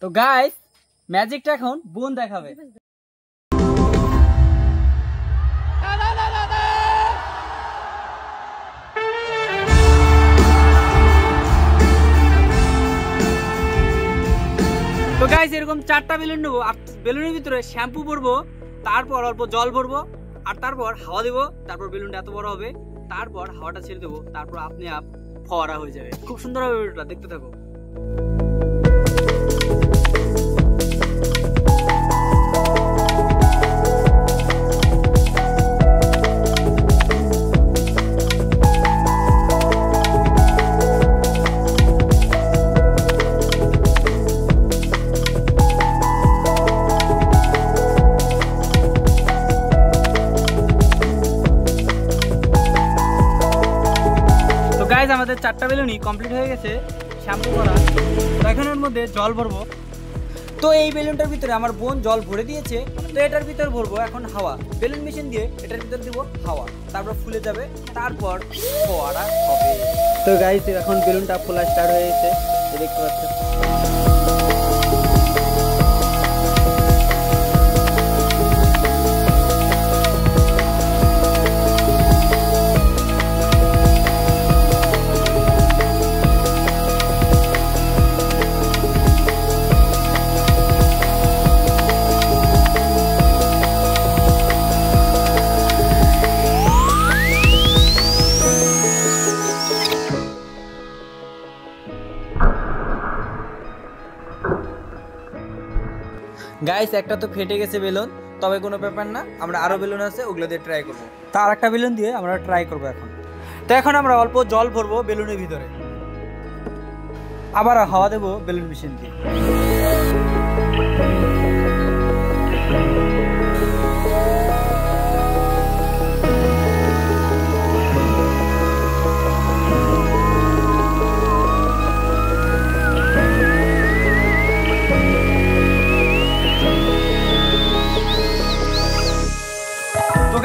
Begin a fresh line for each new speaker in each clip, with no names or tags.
তো গাইস ম্যাজিকটা এখন বোন দেখাবে। তো গাইস এরকম 4টা বেলুন নেবো, আর বেলুনের ভিতরে শ্যাম্পু ভরবো, তারপর অল্প জল ভরবো, আর তারপর হাওয়া দেবো, তারপর বেলুনটা এত বড় হবে, তারপর হাওয়াটা ছেড়ে দেবো, তারপর আপনি আপ ফোয়ারা হয়ে যাবে। খুব সুন্দর হবে ভিডিওটা, দেখতে থাকো। আমাদের 4টা বেলুনই কমপ্লিট হয়ে গেছে শ্যাম্পু করা। তো এখন এর মধ্যে জল ভরবো। তো এই বেলুনটার ভিতরে আমার বোন জল ভরে দিয়েছে, তো এটার ভিতর ভরবো এখন হাওয়া। বেলুন মেশিন দিয়ে এটার ভিতর দিব হাওয়া, তারপর ফুলে যাবে, তারপর ফোয়ারা হবে। তো গাইস এখন বেলুনটা ফোলা স্টার্ট হয়ে গেছে, দেখতে পাচ্ছেন। গাইস একটা তো ফেটে গেছে বেলুন, তবে কোনো ব্যাপার না, আমরা আরো বেলুন আছে ওগুলো দিয়ে ট্রাই করবো। তার একটা বেলুন দিয়ে আমরা ট্রাই করবো এখন। তো এখন আমরা অল্প জল ভরবো বেলুনের ভিতরে, আবার হাওয়া দেবো বেলুন মেশিন দিয়ে।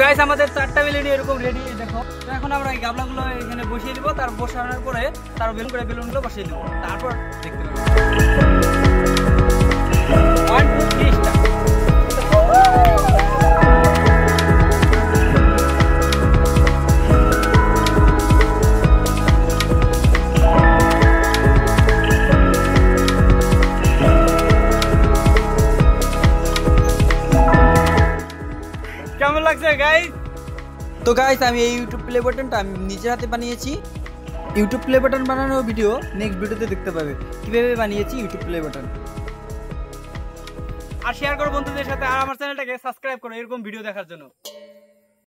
গাইস আমাদের 4টা বেলুন এরকম রেডি, দেখো। তো এখন আমরা এই গাবলাগুলো এখানে বসিয়ে দিব, তার বসানোর পরে তার বেলুনগুলো বসিয়ে দেবো, তারপর দেখতে পাবো। 1 2 3 স্টার্ট। কেমন লাগছে গাইস? তো গাইস আমি এই ইউটিউব প্লে বাটনটা আমি নিজের হাতে বানিয়েছি। ইউটিউব প্লে বাটন বানানোর ভিডিও নেক্সট ভিডিওতে দেখতে পাবে, কিভাবে বানিয়েছি ইউটিউব প্লে বাটন। আর শেয়ার করো বন্ধুদের সাথে, আর আমার চ্যানেলটাকে সাবস্ক্রাইব করো এরকম ভিডিও দেখার জন্য।